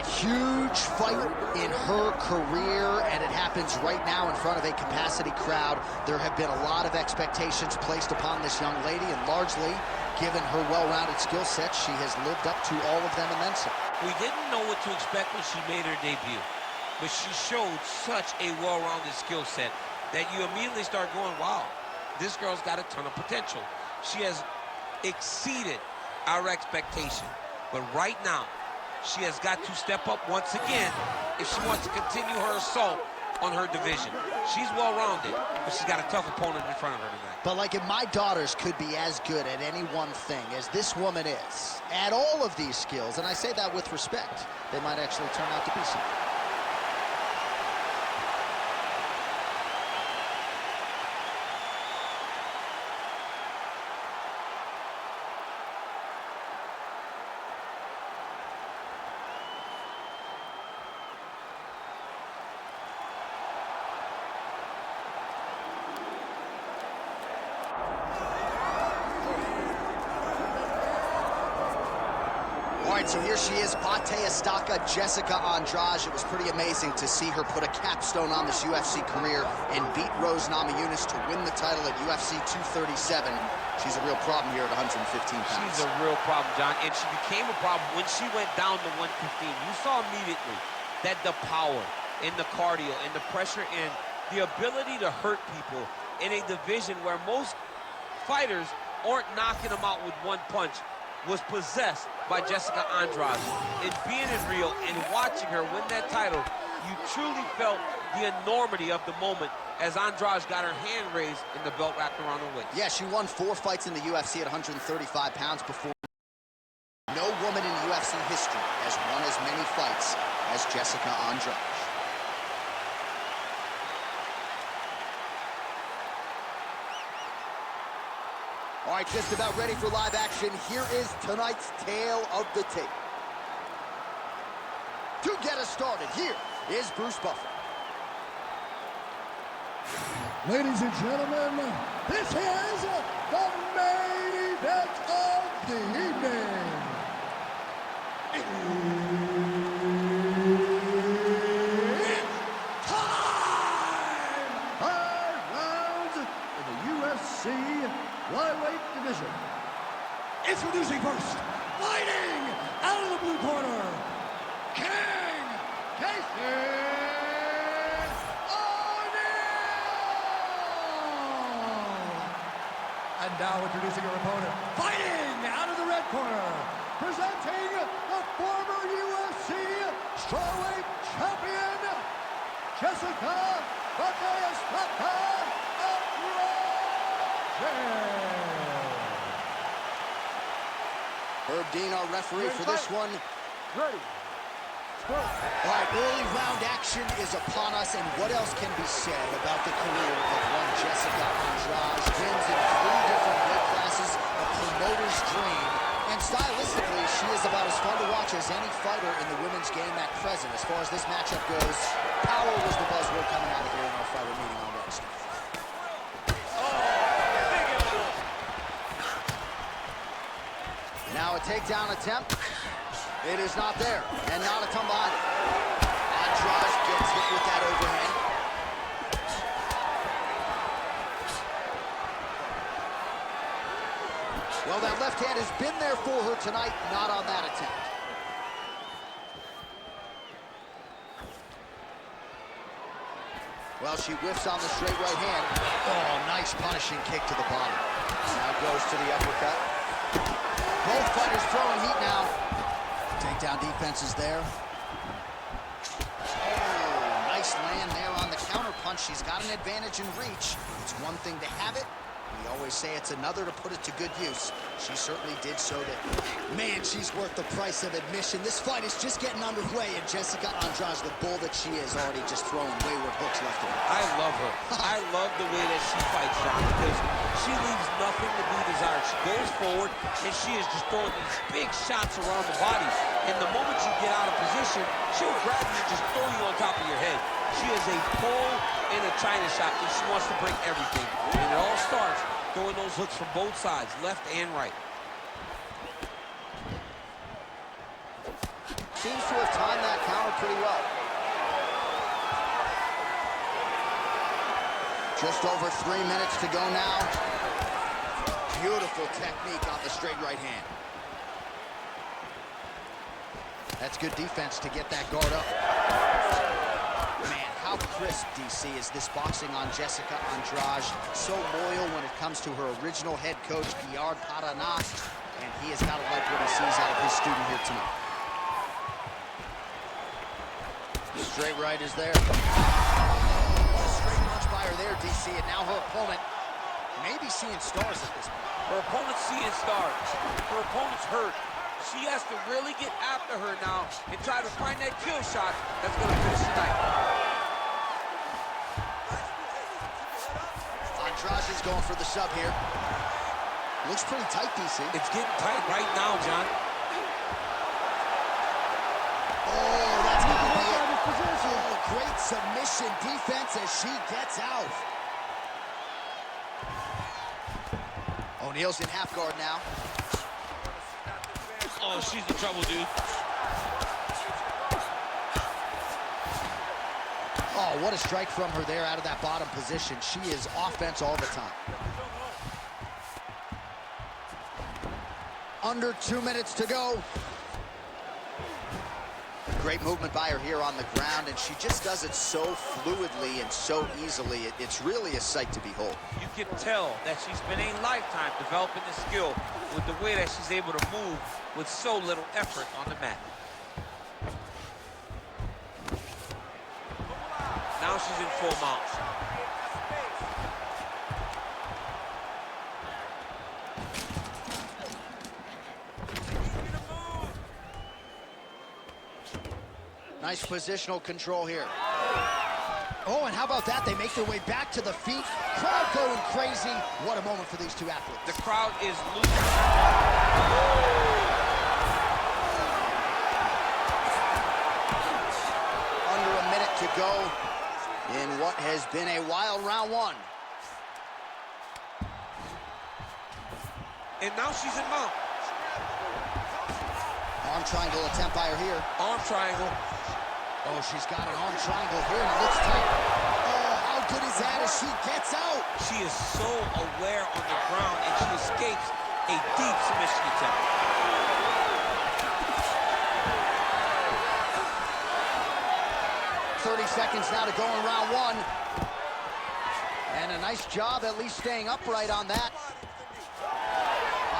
right, huge fight in her career, and it happens right now in front of a capacity crowd. There have been a lot of expectations placed upon this young lady, and largely, given her well-rounded skill set, she has lived up to all of them and then some. We didn't know what to expect when she made her debut, but she showed such a well-rounded skill set that you immediately start going, wow, this girl's got a ton of potential. She has exceeded our expectation, but right now, she has got to step up once again if she wants to continue her assault on her division. She's well-rounded, but she's got a tough opponent in front of her tonight. But like if my daughters could be as good at any one thing as this woman is, at all of these skills, and I say that with respect, they might actually turn out to be something. All right, so here she is, Pate Estaca, Jessica Andrade. It was pretty amazing to see her put a capstone on this UFC career and beat Rose Namajunas to win the title at UFC 237. She's a real problem here at 115 pounds. She's a real problem, John, and she became a problem when she went down to 115. You saw immediately that the power and the cardio and the pressure and the ability to hurt people in a division where most fighters aren't knocking them out with one punch was possessed by Jessica Andrade. And being in Rio and watching her win that title, you truly felt the enormity of the moment as Andrade got her hand raised and the belt wrapped around her waist. Yeah, she won 4 fights in the UFC at 135 pounds before. No woman in UFC history has won as many fights as Jessica Andrade. All right, just about ready for live action. Here is tonight's tale of the tape. To get us started, here is Bruce Buffer. Ladies and gentlemen, this is the main event of the evening. It's time! 5 rounds in the UFC flyweight division. Introducing first, fighting out of the blue corner, King Casey O'Neal! And now introducing her opponent, fighting out of the red corner, presenting the former UFC strawweight champion, Jessica Estaca. Herb Dean, our referee for this one. Ready. All right, early round action is upon us, and what else can be said about the career of one Jessica Andrade? Wins in 3 different weight classes, a promoter's dream, and stylistically, she is about as fun to watch as any fighter in the women's game at present. As far as this matchup goes, power was the buzzword coming out of here in our fighter meeting on Wednesday. Now a takedown attempt. It is not there, and not a ton behind it. Andrade gets hit with that overhand. Well, that left hand has been there for her tonight, not on that attempt. Well, she whiffs on the straight right hand. Oh, nice punishing kick to the body. Now goes to the uppercut. Both fighters throwing heat now. Takedown defense is there. Oh, nice land there on the counter punch. She's got an advantage in reach. It's one thing to have it. We always say it's another to put it to good use. She certainly did so. Man, she's worth the price of admission. This fight is just getting underway, and Jessica Andrade, the bull that she is, already just throwing wayward hooks left and right. I love her. I love the way that she fights, John, because she leaves nothing to be desired. She goes forward, and she is just throwing these big shots around the body. And the moment you get out of position, she'll grab you and just throw you on top of your head. She is a pole in a China shop, and she wants to break everything. And it all starts throwing those hooks from both sides, left and right. Seems to have timed that pretty well. Just over 3 minutes to go now. Beautiful technique on the straight right hand. That's good defense to get that guard up. Man, how crisp, DC, is this boxing on Jessica Andrade. So loyal when it comes to her original head coach, Guillard Paraná, and he has got to like what he sees out of his student here tonight. Straight right is there. What a straight punch by her there, DC, and now her opponent may be seeing stars at this point. Her opponent's seeing stars. Her opponent's hurt. She has to really get after her now and try to find that kill shot that's going to finish tonight. Andrade is going for the sub here. Looks pretty tight, DC. It's getting tight right now, John. Oh, that's got to be it. Oh, great submission defense as she gets out. O'Neal's in half guard now. Oh, she's in trouble, dude. Oh, what a strike from her there out of that bottom position. She is offense all the time. Under 2 minutes to go. Great movement by her here on the ground, and she just does it so fluidly and so easily. It's really a sight to behold. You can tell that she's spent a lifetime developing the skill with the way that she's able to move with so little effort on the mat. Now she's in full mount. Nice positional control here. Oh, and how about that? They make their way back to the feet. Crowd going crazy. What a moment for these two athletes. The crowd is losing. Under a minute to go in what has been a wild round one. And now she's in mount. Arm triangle attempt by her here. Arm triangle. Oh, she's got an arm triangle here, and it looks tight. Oh, how good is that as she gets out? She is so aware on the ground, and she escapes a deep submission attempt. Seconds now to go in round one. And a nice job at least staying upright on that.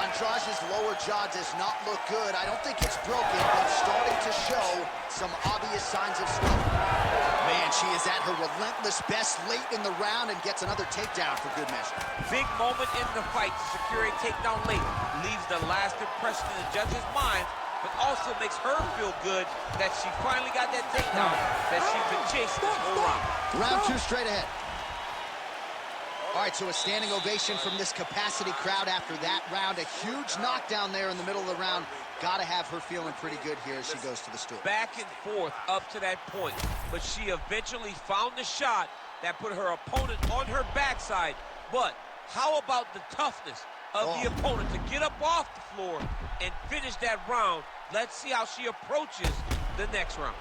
Andrade's lower jaw does not look good. I don't think it's broken, but starting to show some obvious signs of struggle. Man, she is at her relentless best late in the round and gets another takedown for good measure. Big moment in the fight to secure a takedown late. Leaves the last impression in the judge's mind, but also makes her feel good that she finally got that takedown that she's been chasing this whole round. Round two straight ahead. All right, so a standing ovation from this capacity crowd after that round. A huge knockdown there in the middle of the round. Got to have her feeling pretty good here as she goes to the stool. Back and forth up to that point, but she eventually found the shot that put her opponent on her backside. But how about the toughness of the opponent to get up off the floor and finish that round? Let's see how she approaches the next round.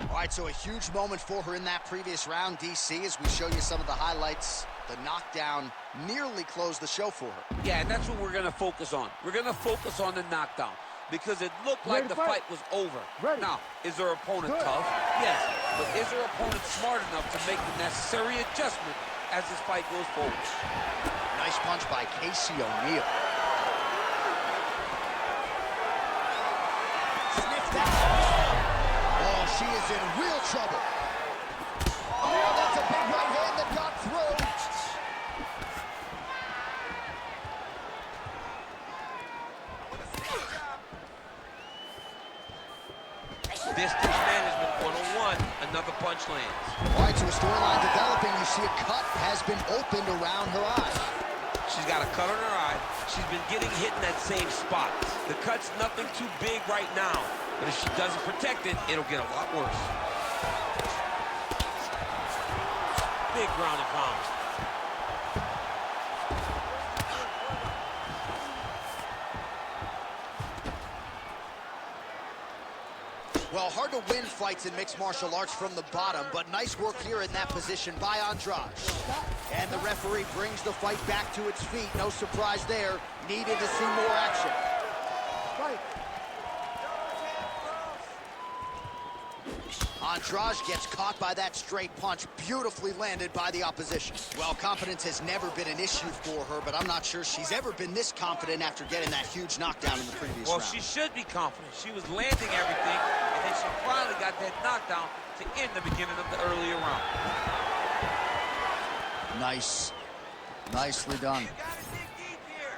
All right, so a huge moment for her in that previous round, DC, as we show you some of the highlights. The knockdown nearly closed the show for her. Yeah, and that's what we're going to focus on. We're going to focus on the knockdown because it looked like the fight was over. Now, is her opponent tough? Yes, but is her opponent smart enough to make the necessary adjustment as this fight goes forward? Nice punch by Casey O'Neal. Sniff that. Oh, she is in real trouble. Oh, that's a big right hand that got through. Distance management 101, another punch lands. All right, so a storyline developing. You see a cut has been opened around her eye. She's got a cut on her eye. She's been getting hit in that same spot. The cut's nothing too big right now, but if she doesn't protect it, it'll get a lot worse. Big ground and pound. Well, hard to win fights in mixed martial arts from the bottom, but nice work here in that position by Andrade. And the referee brings the fight back to its feet. No surprise there. Needed to see more action. Fight. Andrade gets caught by that straight punch, beautifully landed by the opposition. Well, confidence has never been an issue for her, but I'm not sure she's ever been this confident after getting that huge knockdown in the previous round. Well, she should be confident. She was landing everything, and then she finally got that knockdown to end the beginning of the earlier round. Nice. Nicely done. You gotta dig deep here.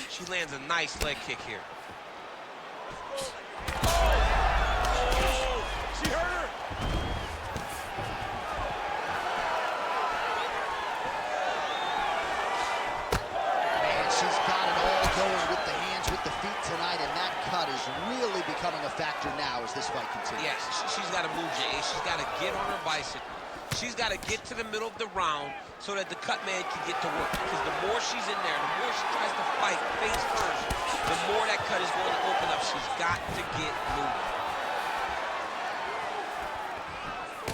She lands a nice leg kick here. She hurt her. Man, she's got it all going with the hands, with the feet tonight, and that cut is really becoming a factor now as this fight continues. Yes, she's got to move, Jay. She's got to get on her bicycle. She's got to get to the middle of the round so that the cut man can get to work. Because the more she's in there, the more she tries to fight face first, the more that cut is going to open up. She's got to get moving.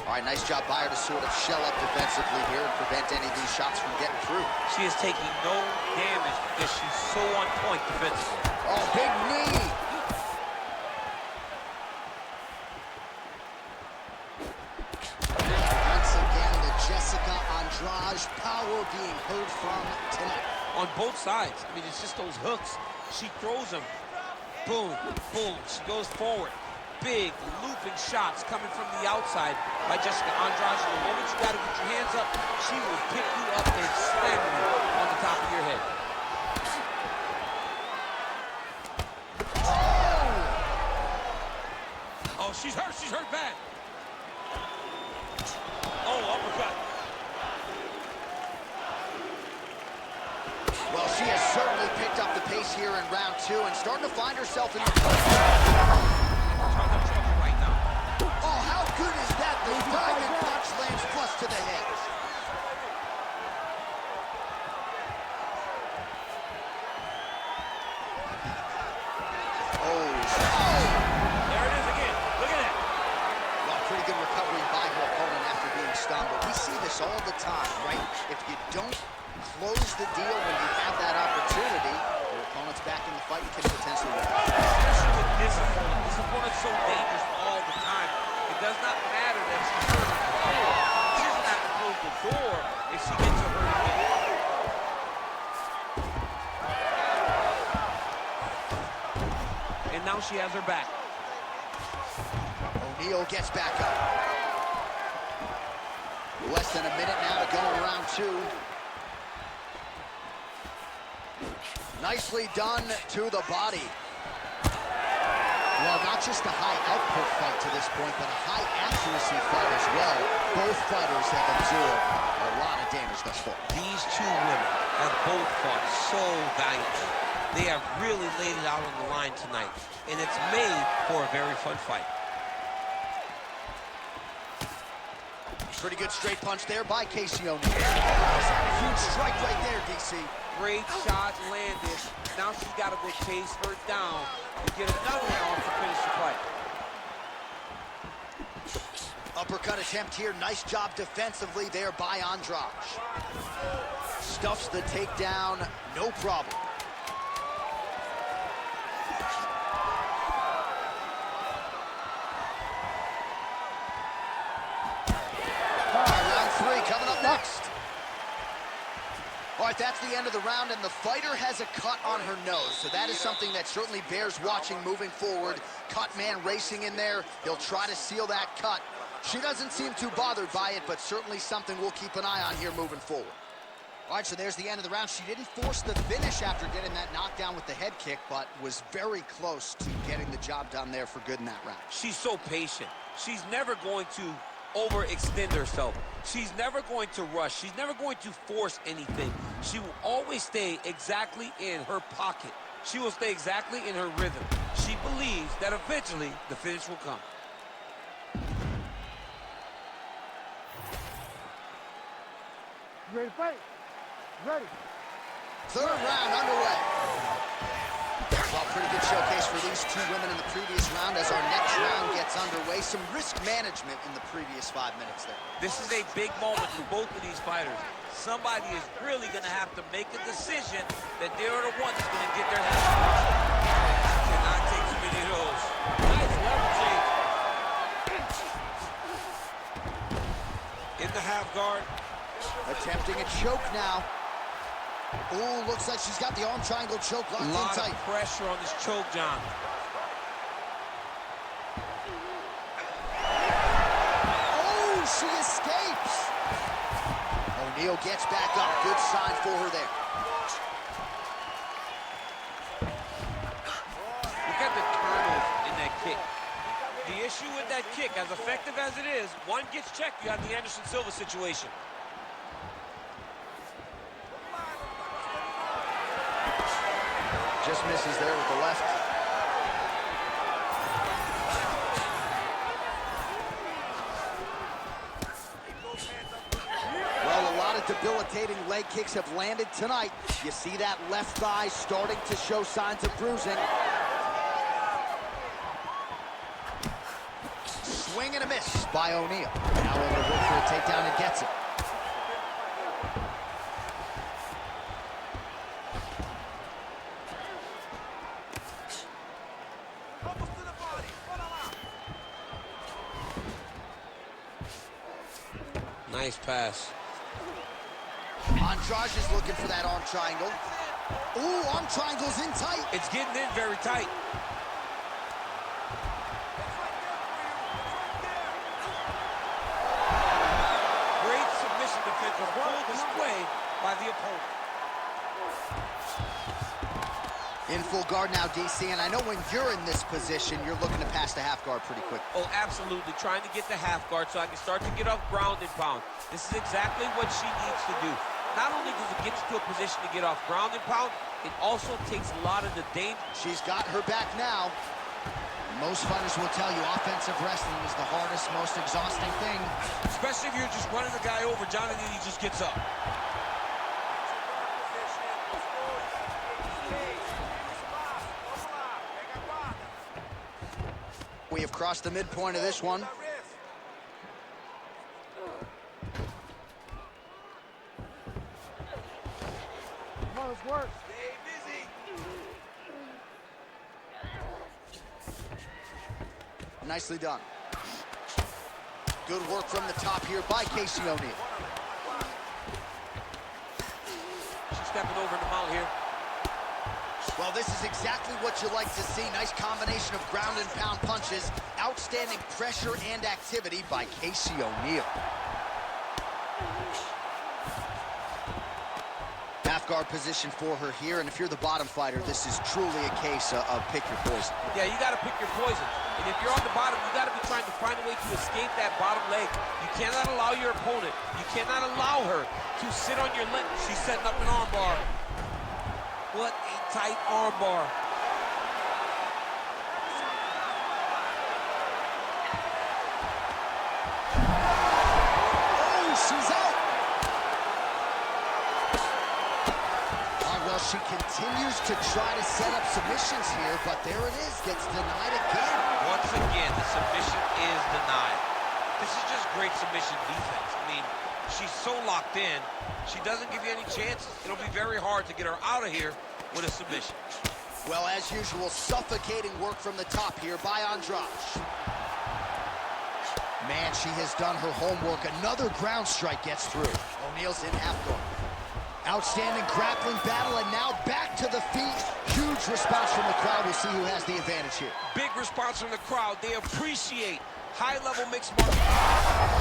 All right, nice job by her to sort of shell up defensively here and prevent any of these shots from getting through. She is taking no damage because she's so on point defensively. Oh, big knee. Once again, the Jessica Andrade power being heard from tonight. On both sides. I mean, it's just those hooks. She throws them. Boom, boom. She goes forward. Big looping shots coming from the outside by Jessica Andrade. The moment you got to get your hands up, she will pick you up and slam you on the top of your head. Oh, she's hurt bad. Oh, uppercut. Well, she has certainly picked up the pace here in round two and starting to find herself in the... Right now. Oh, how good is that? The diving punch lands flush to the head. Oh. There it is again. Look at that. Well, pretty good recovery by her opponent after being stunned, but we see this all the time, right? If you don't close the deal when you have that opportunity, your opponent's back in the fight and can potentially win. Especially with this opponent. This opponent's so dangerous all the time. It does not matter that she's hurt before. She doesn't have to close the door if she gets to hurt again. And now she has her back. O'Neal gets back up. Less than a minute now to go in round two. Nicely done to the body. Well, not just a high output fight to this point, but a high accuracy fight as well. Both fighters have absorbed a lot of damage thus far. These two women have both fought so valiantly. They have really laid it out on the line tonight, and it's made for a very fun fight. Pretty good straight punch there by Casey O'Neal. Huge strike right there, DC. Great shot landed. Now she's got to go chase her down and get another one off to finish the fight. Uppercut attempt here. Nice job defensively there by Andrade. Stuffs the takedown, no problem. All right, round three coming up next. All right, that's the end of the round, and the fighter has a cut on her nose, so that is something that certainly bears watching moving forward. Cut man racing in there. He'll try to seal that cut. She doesn't seem too bothered by it, but certainly something we'll keep an eye on here moving forward. All right, so there's the end of the round. She didn't force the finish after getting that knockdown with the head kick, but was very close to getting the job done there for good in that round. She's so patient. She's never going to overextend herself. She's never going to rush. She's never going to force anything. She will always stay exactly in her pocket. She will stay exactly in her rhythm. She believes that eventually the finish will come. You ready to fight? Ready. Third round underway. pretty good showcase for these two women in the previous round. As our next round gets underway, some risk management in the previous 5 minutes there. This is a big moment for both of these fighters. Somebody is really going to have to make a decision that they're the one that's going to get their hands on. Cannot take too many of those. Nice leveraging. In the half guard. Attempting a choke now. Ooh, looks like she's got the arm triangle choke locked in tight. A lot of pressure on this choke, John. Oh, she escapes. O'Neal gets back up. Good sign for her there. Look at the turnover in that kick. The issue with that kick, as effective as it is, one gets checked, you have the Anderson Silva situation. Just misses there with the left. Well, a lot of debilitating leg kicks have landed tonight. You see that left thigh starting to show signs of bruising. Swing and a miss by O'Neal. Now able to look for a takedown and gets it. Nice pass. Andrade is looking for that arm triangle. Ooh, arm triangle's in tight. It's getting in very tight. Great submission defense, a full display by the opponent. In full guard now, DC, and I know when you're in this position, you're looking to pass the half guard pretty quick. Oh, absolutely. Trying to get the half guard so I can start to get off ground and pound. This is exactly what she needs to do. Not only does it get you to a position to get off ground and pound, it also takes a lot of the danger. She's got her back now. Most fighters will tell you offensive wrestling is the hardest, most exhausting thing. Especially if you're just running the guy over, John, and then he just gets up. We have crossed the midpoint of this one. Come on, let's work. Nicely done. Good work from the top here by Casey O'Neal. She's stepping over the mount here. Well, this is exactly what you like to see. Nice combination of ground and pound punches. Outstanding pressure and activity by Casey O'Neal. Half guard position for her here, and if you're the bottom fighter, this is truly a case of pick your poison. Yeah, you got to pick your poison. And if you're on the bottom, you got to be trying to find a way to escape that bottom leg. You cannot allow your opponent, you cannot allow her to sit on your leg. She's setting up an arm bar. What a tight arm bar. Oh, she's out. Well, she continues to try to set up submissions here, but there it is, gets denied again. Once again, the submission is denied. This is just great submission defense. I mean, she's so locked in, she doesn't give you any chances. It'll be very hard to get her out of here with a submission. Well, as usual, suffocating work from the top here by Andrade. Man, she has done her homework. Another ground strike gets through. O'Neal's in half guard. Outstanding grappling battle, and now back to the feet. Huge response from the crowd. We'll see who has the advantage here. Big response from the crowd. They appreciate high-level mixed martial arts.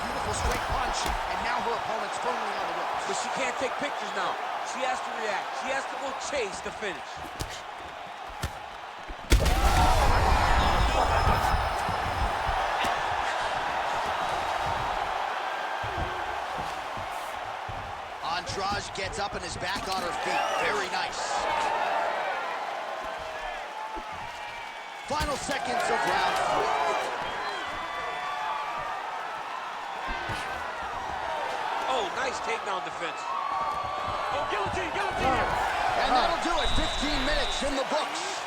Beautiful straight punch, and now her opponent's firmly on the ropes. But she can't take pictures now. She has to react. She has to go chase the finish. Andrade gets up and is back on her feet. Very nice. Final seconds of round 3. Oh, nice takedown defense. Oh, guillotine, guillotine here. And And that'll do it. 15 minutes in the books.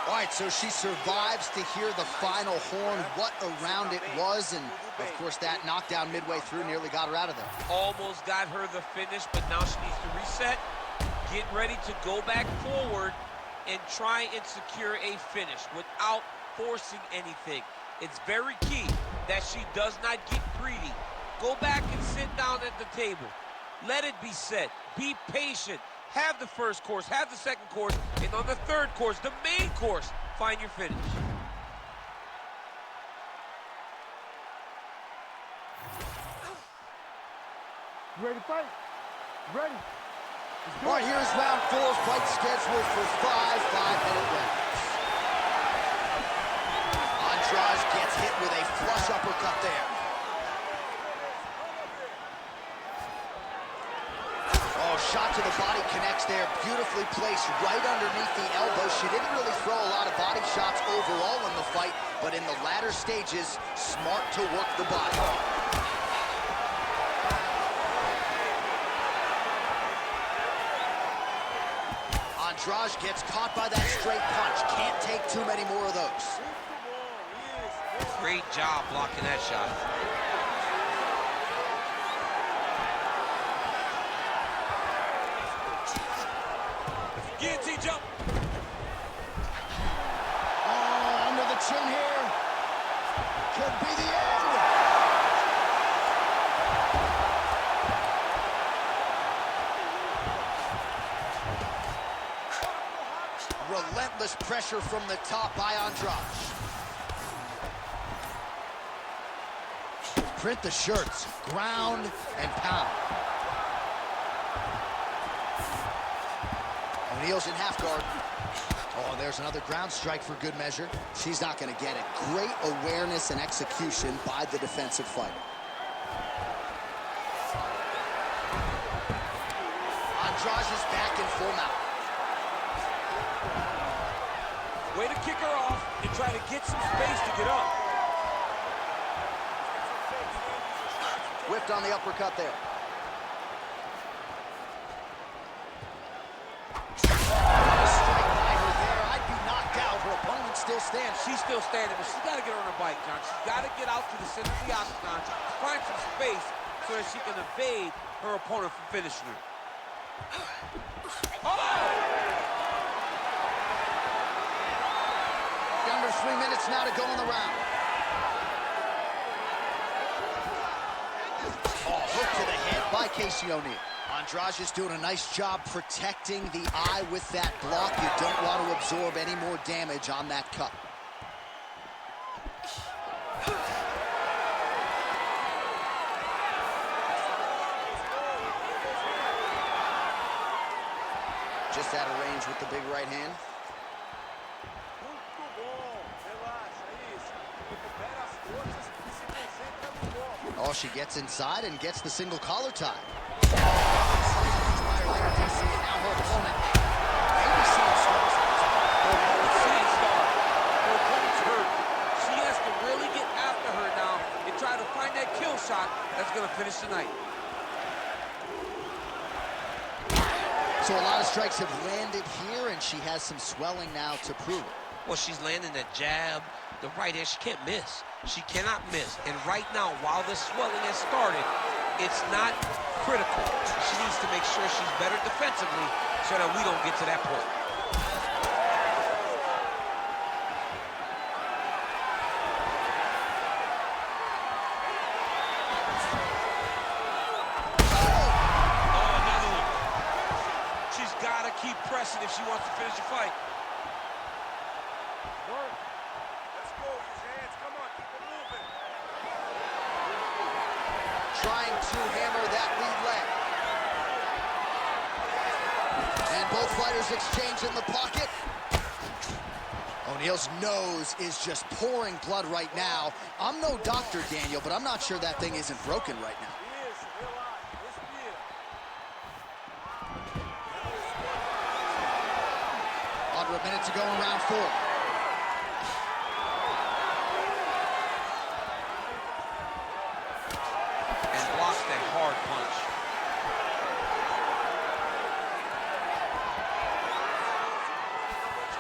All right, so she survives to hear the final horn. What a round it was, and of course that knockdown midway through nearly got her out of there. Almost got her the finish, but now she needs to reset, get ready to go back forward, and try and secure a finish without forcing anything. It's very key that she does not get greedy. Go back and sit down at the table. Let it be set. Be patient. Have the first course, have the second course, and on the third course, the main course, find your finish. You ready to fight? Ready. All right, here's round 4, fight scheduled for 5 5-minute rounds. Andrade gets hit with a flush uppercut there. Oh, shot to the body connects there, beautifully placed right underneath the elbow. She didn't really throw a lot of body shots overall in the fight, but in the latter stages, smart to work the body. Andrade gets caught by that straight punch. Can't take too many more of those. Great job blocking that shot. Guillotine jump. Oh, under the chin here. Could be the end. Relentless pressure from the top by Andrade. Print the shirts, ground and pound. O'Neal's in half guard. Oh, there's another ground strike for good measure. She's not going to get it. Great awareness and execution by the defensive fighter. Andrade is back in full mount. Way to kick her off and try to get some space to get up. Whipped on the uppercut there. Strike by her there. I'd be knocked out. Her opponent still stands. She's still standing, but she's got to get on her bike, John. She's got to get out to the center of the octagon, find some space so that she can evade her opponent from finishing her. Under 3 minutes now to go in the round. Oh, hook to the head by Casey O'Neal. Andrade is doing a nice job protecting the eye with that block. You don't want to absorb any more damage on that cut. Just out of range with the big right hand. Oh, she gets inside and gets the single collar tie. Now her opponent maybe seeing stars. Seeing stars. Her opponent's hurt. She has to really get after her now and try to find that kill shot that's going to finish tonight. So a lot of strikes have landed here, and she has some swelling now to prove it. Well, she's landing that jab, the right hand. She can't miss. She cannot miss. And right now, while the swelling has started, it's not critical. She needs to make sure she's better defensively so that we don't get to that point. Oh, another one. She's got to keep pressing if she wants to finish the fight. Trying to hammer that lead leg. And both fighters exchange in the pocket. O'Neal's nose is just pouring blood right now. I'm no doctor, Daniel, but I'm not sure that thing isn't broken right now. Under a minute to go in round 4.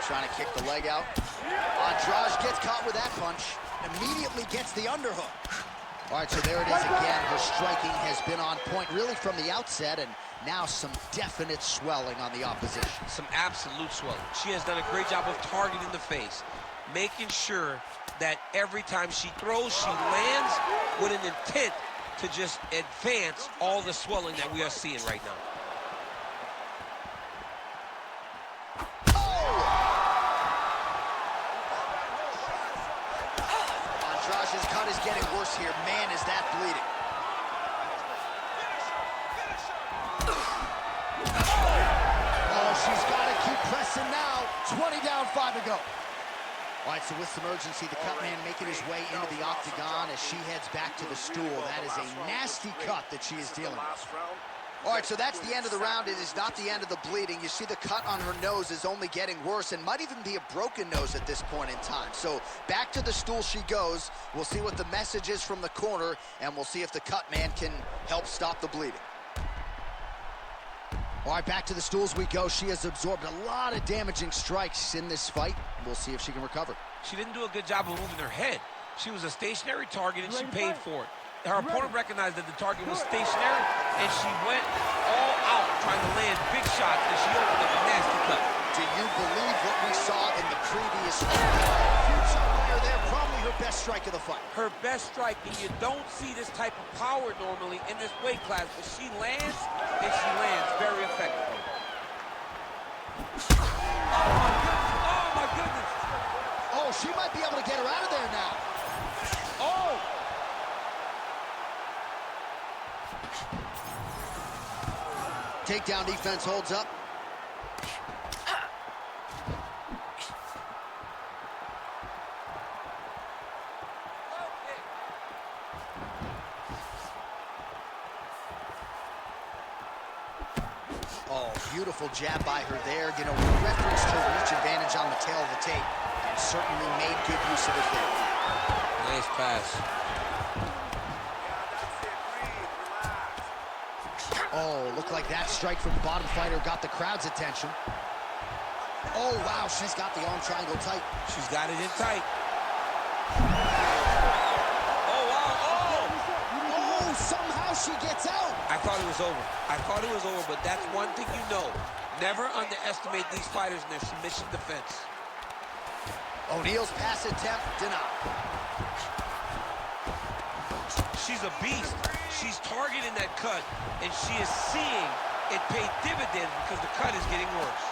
trying to kick the leg out. Andrade gets caught with that punch. Immediately gets the underhook. All right, so there it is again. Her striking has been on point really from the outset, and now some definite swelling on the opposition. Some absolute swelling. She has done a great job of targeting the face, making sure that every time she throws, she lands with an intent to just advance all the swelling that we are seeing right now. Andrade's cut is getting worse here. Man, is that bleeding. Oh, she's got to keep pressing now. 20 down, 5 to go. All right, so with some urgency, the cut man making his way into the octagon as she heads back to the stool. That is a nasty cut that she is dealing with. All right, so that's the end of the round. It is not the end of the bleeding. You see the cut on her nose is only getting worse and might even be a broken nose at this point in time. So back to the stool she goes. We'll see what the message is from the corner, and we'll see if the cut man can help stop the bleeding. All right, back to the stools we go. She has absorbed a lot of damaging strikes in this fight. We'll see if she can recover. She didn't do a good job of moving her head. She was a stationary target, and she paid for it. Her opponent recognized that the target was stationary, and she went all out trying to land big shots, and she opened up a nasty cut. Do you believe what we saw in the previous huge shot by her there? Probably her best strike of the fight. Her best strike, and you don't see this type of power normally in this weight class, but she lands, and she lands very effectively. Oh, my goodness. Oh, she might be able to get her out of there now. Oh! Takedown defense holds up. Oh, beautiful jab by her there. You know, we referenced her reach advantage on the tail of the tape and certainly made good use of it there. Nice pass. Oh, looked like that strike from the bottom fighter got the crowd's attention. Oh, wow, she's got the arm triangle tight. She's got it in tight. Oh, wow, oh! Oh, somehow she gets out. I thought it was over. I thought it was over, but that's one thing you know. Never underestimate these fighters in their submission defense. O'Neal's pass attempt denied. She's a beast. She's targeting that cut, and she is seeing it pay dividends because the cut is getting worse.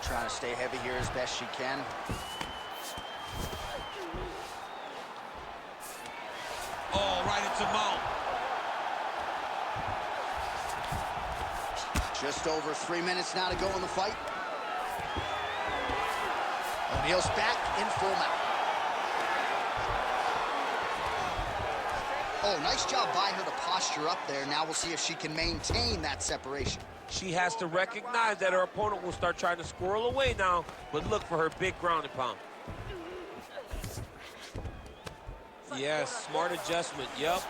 Trying to stay heavy here as best she can. Oh, right into mount. Just over 3 minutes now to go in the fight. O'Neal's back in full mount. Oh, nice job by her to posture up there. Now we'll see if she can maintain that separation. She has to recognize that her opponent will start trying to squirrel away now, but look for her big ground and pound. Yes, smart adjustment, yep.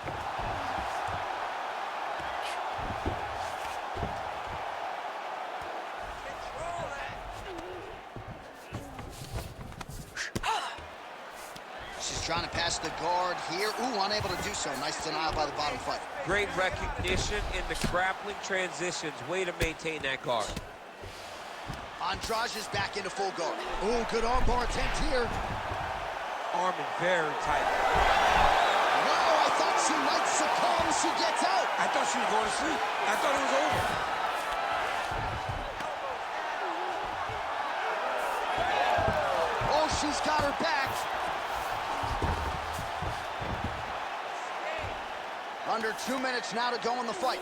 She's trying to pass the guard here. Ooh, unable to do so. Nice denial by the bottom fighter. Great recognition in the grappling transitions. Way to maintain that guard. Andrade is back into full guard. Ooh, good armbar attempt here. Arm in very tight. Wow, I thought she might succumb. She gets out. I thought she was going to sleep. I thought it was over. Oh, she's got her back. Under 2 minutes now to go in the fight.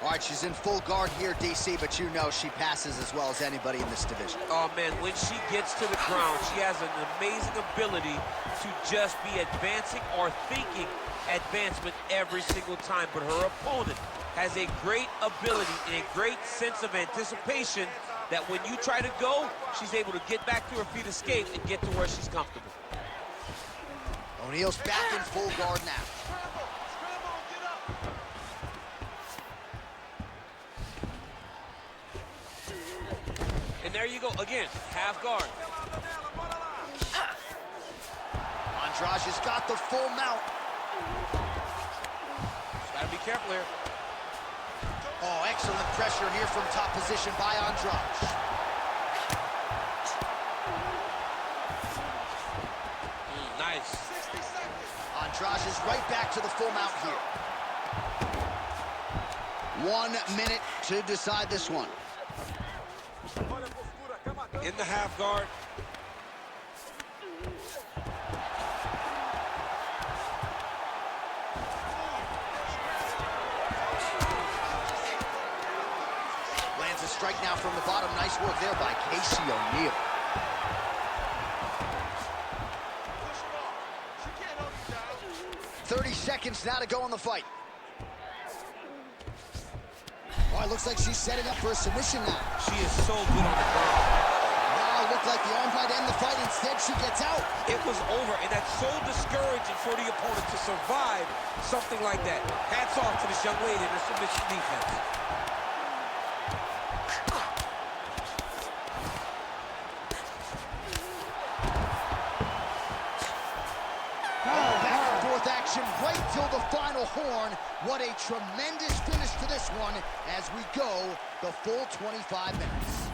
All right, she's in full guard here, DC, but you know she passes as well as anybody in this division. Oh, man, when she gets to the ground, she has an amazing ability to just be advancing or thinking advancement every single time. But her opponent has a great ability and a great sense of anticipation that when you try to go, she's able to get back to her feet, escape, and get to where she's comfortable. O'Neal's back in full guard now. And there you go, again, half guard. Andrade has got the full mount. Just gotta be careful here. Oh, excellent pressure here from top position by Andrade. Nice. Andrade is right back to the full mount here. 1 minute to decide this one. In the half guard. Lands a strike now from the bottom. Nice work there by Casey O'Neill. "30 seconds now to go in the fight." Oh, it looks like she's setting up for a submission now. She is so good on the ground. Now it looked like the arm might end the fight. Instead, she gets out. It was over, and that's so discouraging for the opponent to survive something like that. Hats off to this young lady and her submission defense. Back and forth action right till the final horn. What a tremendous finish to this one as we go the full 25 minutes.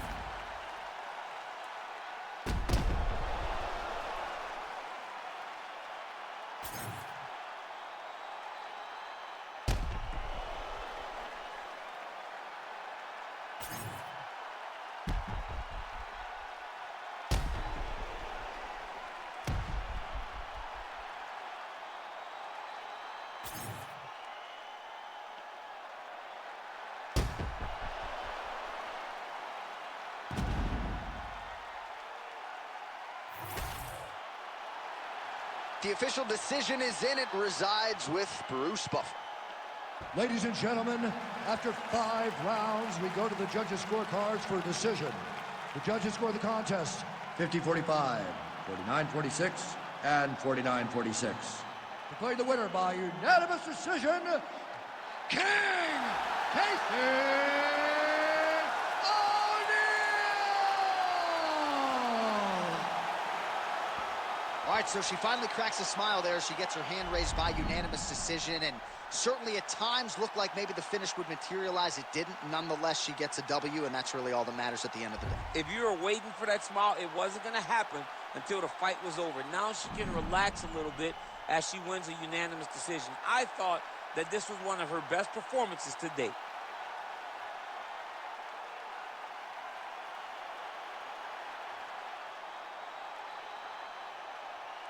The official decision is in. It resides with Bruce Buffer. Ladies and gentlemen, after 5 rounds, we go to the judges' scorecards for a decision. The judges score the contest 50-45, 49-46, and 49-46. Declared the winner by unanimous decision, King Casey O'Neill! All right, so she finally cracks a smile there. She gets her hand raised by unanimous decision, and certainly at times looked like maybe the finish would materialize. It didn't. Nonetheless, she gets a W, and that's really all that matters at the end of the day. If you were waiting for that smile, it wasn't going to happen until the fight was over. Now she can relax a little bit as she wins a unanimous decision. I thought that this was one of her best performances to date.